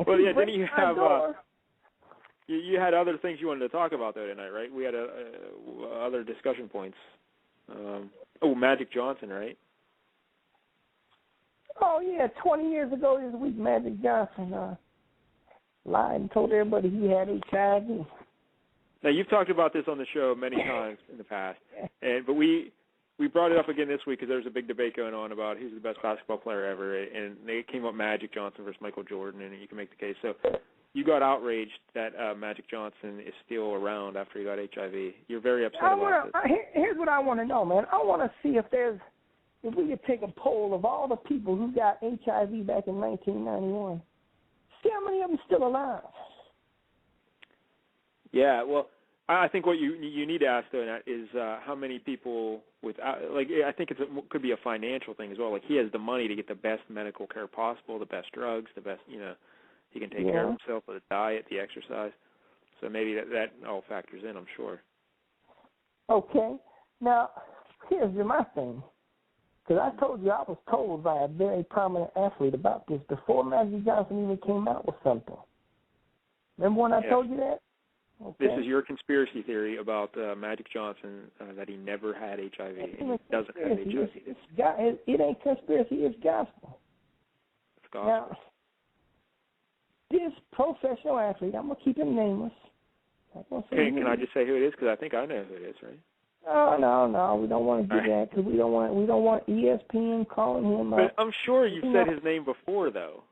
Well, yeah, didn't you have you had other things you wanted to talk about though tonight, right? We had other discussion points. Magic Johnson, right? Oh yeah, 20 years ago this week, Magic Johnson lied and told everybody he had HIV. Now you've talked about this on the show many times in the past, but we brought it up again this week because there's a big debate going on about who's the best basketball player ever, and they came up Magic Johnson versus Michael Jordan, and you can make the case. So you got outraged that Magic Johnson is still around after he got HIV. You're very upset about this. Here's what I want to know, man. I want to see if we could take a poll of all the people who got HIV back in 1991. See how many of them still alive. Yeah, well, I think what you need to ask though is how many people I think it could be a financial thing as well. Like he has the money to get the best medical care possible, the best drugs, the best he can take care of himself with the diet, the exercise. So maybe that all factors in, I'm sure. Okay, now here's my thing. Because I told you I was told by a very prominent athlete about this before Magic Johnson even came out with something. Remember when I told you that? Okay. This is your conspiracy theory about Magic Johnson, that he never had HIV. And he doesn't have HIV. It ain't conspiracy, it's gospel. It's gospel. Now, this professional athlete, I'm going to keep him nameless. Can I just say who it is? Because I think I know who it is, right? No, we don't want to do that because we don't want ESPN calling him. But I'm sure you've said his name before, though.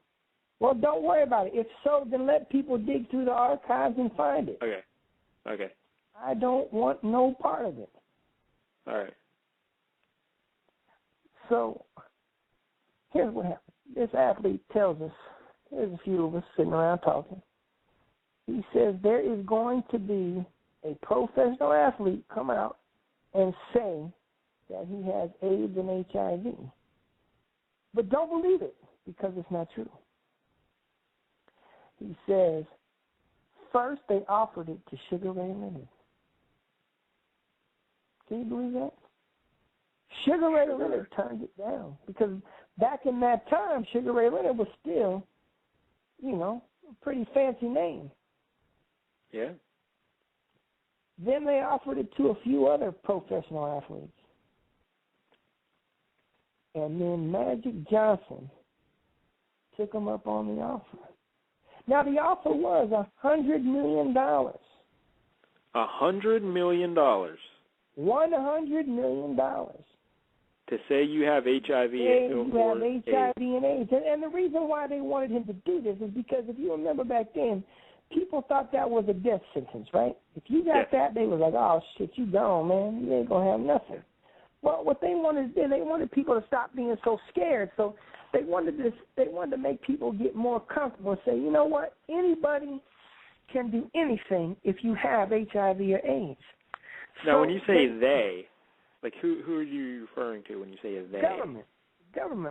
Well, don't worry about it. If so, then let people dig through the archives and find it. Okay. I don't want no part of it. All right. So here's what happened. This athlete tells us, there's a few of us sitting around talking. He says there is going to be a professional athlete come out and say that he has AIDS and HIV. But don't believe it because it's not true. He says, first they offered it to Sugar Ray Leonard. Can you believe that? Sugar Ray Leonard turned it down because back in that time, Sugar Ray Leonard was still, a pretty fancy name. Yeah. Then they offered it to a few other professional athletes. And then Magic Johnson took him up on the offer. Now, the offer was $100 million. $100 million? $100 million. To say you have HIV and AIDS. And the reason why they wanted him to do this is because if you remember back then, people thought that was a death sentence, right? If you got that, they was like, oh, shit, you gone, man. You ain't going to have nothing. Well, what they wanted to do, they wanted people to stop being so scared. So they wanted to make people get more comfortable and say, you know what? Anybody can do anything if you have HIV or AIDS. Now, when you say they, like who are you referring to when you say they? Government.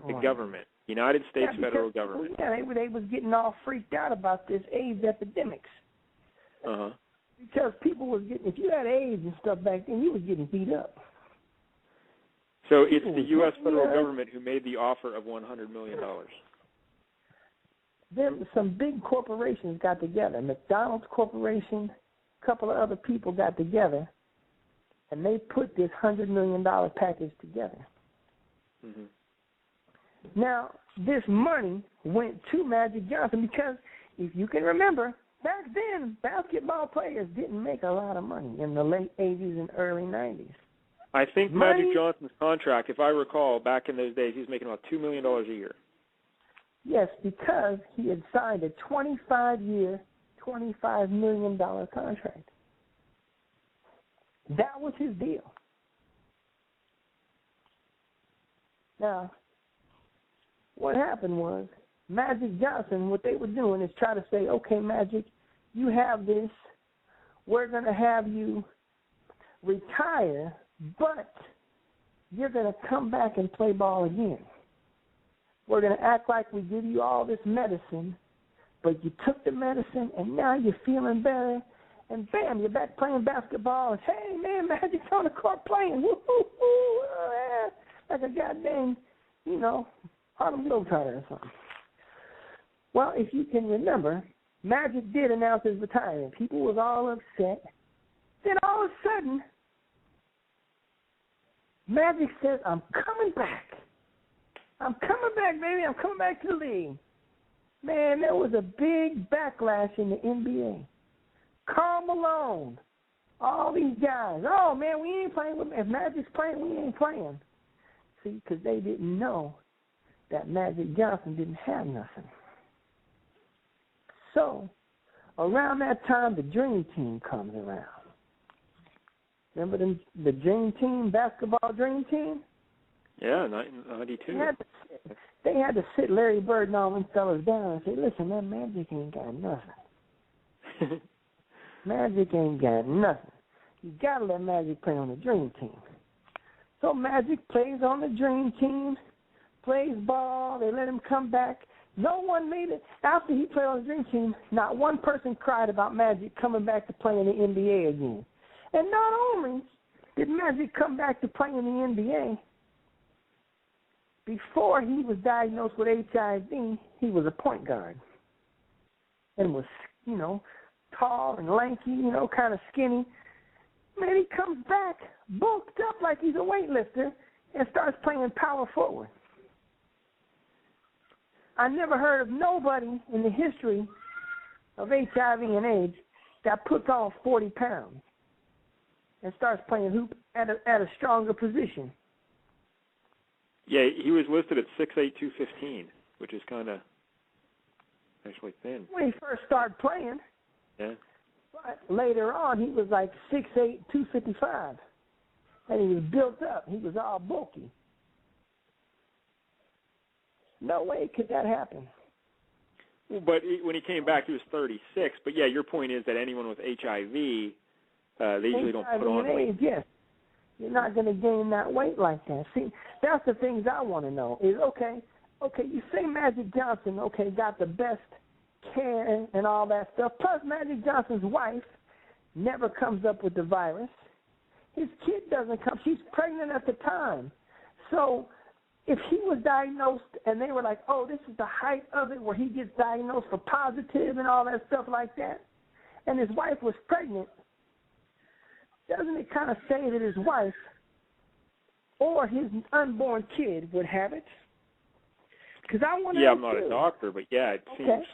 The government. United States federal government. Yeah, they was getting all freaked out about this AIDS epidemics. Uh-huh. Because people was getting, if you had AIDS and stuff back then, you was getting beat up. So it's the U.S. federal government who made the offer of $100 million. Then some big corporations got together. McDonald's Corporation, a couple of other people got together, and they put this $100 million package together. Mm-hmm. Now, this money went to Magic Johnson because, if you can remember, back then, basketball players didn't make a lot of money in the late 80s and early 90s. I think Magic Johnson's contract, if I recall, back in those days, he was making about $2 million a year. Yes, because he had signed a 25-year, $25 million contract. That was his deal. Now, what happened was Magic Johnson, what they were doing is try to say, okay, Magic, you have this. We're going to have you retire, but you're going to come back and play ball again. We're going to act like we give you all this medicine, but you took the medicine and now you're feeling better, and bam, you're back playing basketball, and hey, man, Magic's on the court playing, woo-hoo-hoo, like a goddamn, Harlem Globetrotter or something. Well, if you can remember, Magic did announce his retirement. People was all upset. Then all of a sudden, Magic says, I'm coming back. I'm coming back, baby. I'm coming back to the league. Man, there was a big backlash in the NBA. Karl Malone, all these guys. Oh, man, we ain't playing with – if Magic's playing, we ain't playing. See, because they didn't know that Magic Johnson didn't have nothing. So, around that time, the Dream Team comes around. Remember the Dream Team, basketball Dream Team? Yeah, 92. They had to sit Larry Bird and all them fellas down and say, listen, man, Magic ain't got nothing. Magic ain't got nothing. You got to let Magic play on the Dream Team. So Magic plays on the Dream Team, plays ball. They let him come back. No one made it. After he played on the Dream Team, not one person cried about Magic coming back to play in the NBA again. And not only did Magic come back to play in the NBA, before he was diagnosed with HIV, he was a point guard and was, tall and lanky, kind of skinny. Man, he comes back bulked up like he's a weightlifter and starts playing power forward. I never heard of nobody in the history of HIV and AIDS that puts on 40 pounds and starts playing hoop at a stronger position. Yeah, he was listed at 6'8", 215, which is kind of actually thin. When he first started playing. Yeah. But later on, he was like 6'8", 255. And he was built up. He was all bulky. No way could that happen. But when he came back, he was 36. But, yeah, your point is that anyone with HIV, they usually don't put on weight. AIDS, yes. You're not going to gain that weight like that. See, that's the things I want to know is, okay, you say Magic Johnson, got the best care and all that stuff. Plus, Magic Johnson's wife never comes up with the virus. His kid doesn't come. She's pregnant at the time. So if he was diagnosed and they were like, oh, this is the height of it where he gets diagnosed for positive and all that stuff like that, and his wife was pregnant, doesn't it kind of say that his wife or his unborn kid would have it? Because I want to know. Yeah, I'm not a doctor, but yeah, it seems.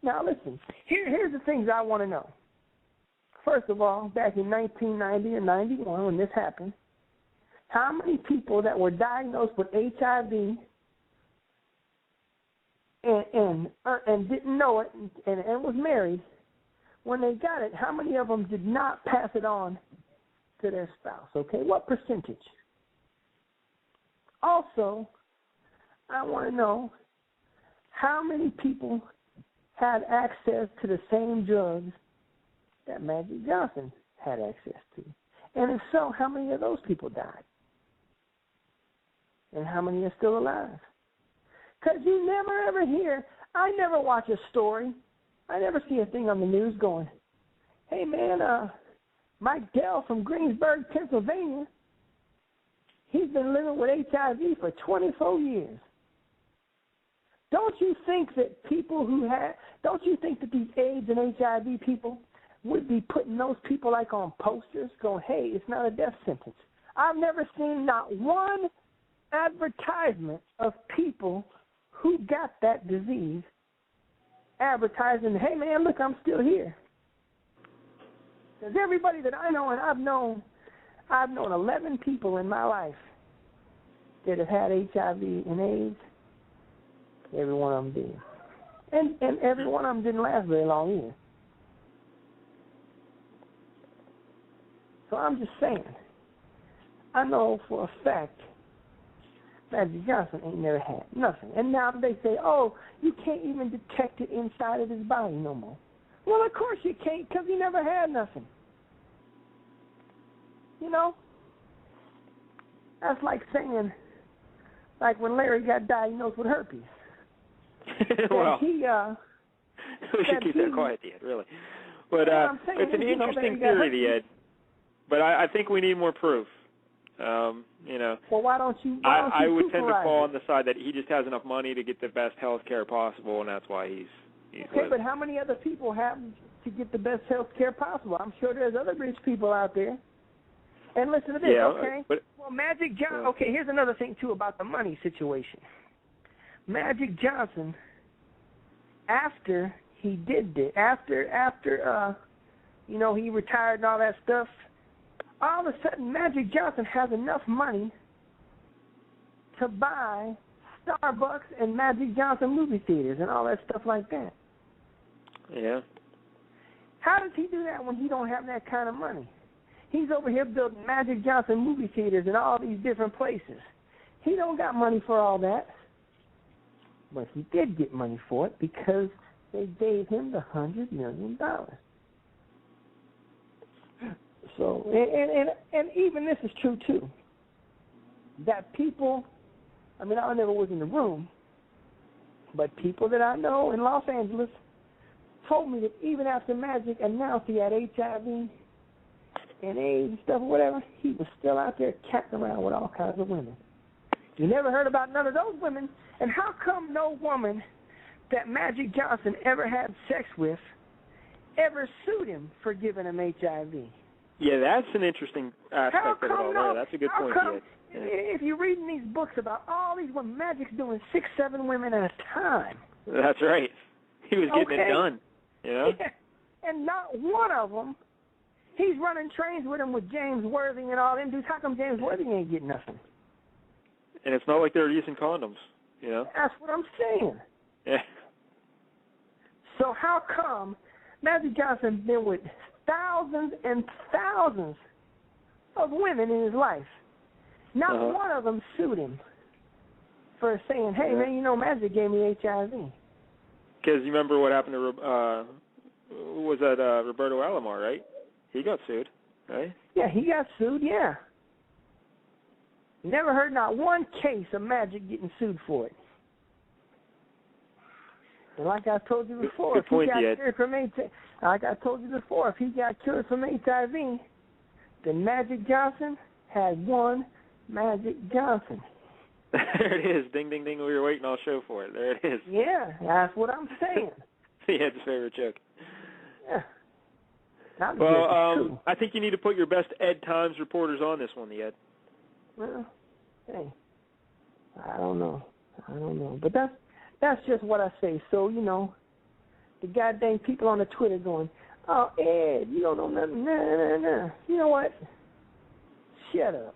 Now listen, here's the things I want to know. First of all, back in 1990 and 91 when this happened, how many people that were diagnosed with HIV and didn't know it and was married, when they got it, how many of them did not pass it on to their spouse? Okay, what percentage? Also, I want to know how many people had access to the same drugs that Magic Johnson had access to. And if so, how many of those people died? And how many are still alive? Because you never ever hear, I never watch a story, I never see a thing on the news going, hey man, Mike Dell from Greensburg, Pennsylvania, he's been living with HIV for 24 years. Don't you think that don't you think that these AIDS and HIV people would be putting those people like on posters going, hey, it's not a death sentence? I've never seen not one advertisement of people who got that disease advertising, hey man, look, I'm still here. Because everybody that I know, and I've known 11 people in my life that have had HIV and AIDS. Every one of them did. And every one of them didn't last very long either. So I'm just saying, I know for a fact Magic Johnson ain't never had nothing. And now they say, oh, you can't even detect it inside of his body no more. Well, of course you can't, because he never had nothing. You know? That's like saying, like when Larry got diagnosed with herpes. Well, we should keep that quiet, Ed, really. But it's an interesting theory, Ed. But I think we need more proof. Well, why don't you? I would tend to fall on the side that he just has enough money to get the best health care possible, and that's why he's Okay, but how many other people have to get the best health care possible? I'm sure there's other rich people out there. And listen to this, okay? Well, Magic Johnson, okay, here's another thing, too, about the money situation. Magic Johnson, after he did this, after he retired and all that stuff, all of a sudden Magic Johnson has enough money to buy Starbucks and Magic Johnson movie theaters and all that stuff like that. Yeah. How does he do that when he don't have that kind of money? He's over here building Magic Johnson movie theaters in all these different places. He don't got money for all that. But he did get money for it because they gave him the $100 million. So, and even this is true, too. That people, I mean, I never was in the room, but people that I know in Los Angeles told me that even after Magic announced he had HIV and AIDS and stuff or whatever, he was still out there catting around with all kinds of women. You never heard about none of those women. And how come no woman that Magic Johnson ever had sex with ever sued him for giving him HIV? Yeah, that's an interesting aspect of it all there. That's a good point. Yeah. If you're reading these books about all these women, Magic's doing 6, 7 women at a time. That's right. He was getting it done. You know? Yeah. And not one of them, he's running trains with him with James Worthing and all them dudes. How come James Worthing ain't getting nothing? And it's not like they're using condoms, you know? That's what I'm saying. Yeah. So how come Magic Johnson been with thousands and thousands of women in his life? Not one of them sued him for saying, hey, man, you know, Magic gave me HIV. Because you remember what happened to, Roberto Alomar, right? He got sued, right? Yeah, he got sued, yeah. Never heard not one case of Magic getting sued for it. And like I told you before, if he got cured from HIV, like I told you before, if he got cured from HIV, then Magic Johnson had one Magic Johnson. There it is. Ding, ding, ding. We were waiting all show for it. There it is. Yeah, that's what I'm saying. Ed's favorite joke. Yeah. Well, I think you need to put your best Ed Times reporters on this one, Ed. Well, hey, I don't know. But that's just what I say. So, you know, the goddamn people on the Twitter going, oh, Ed, you don't know nothing. Nah. You know what? Shut up.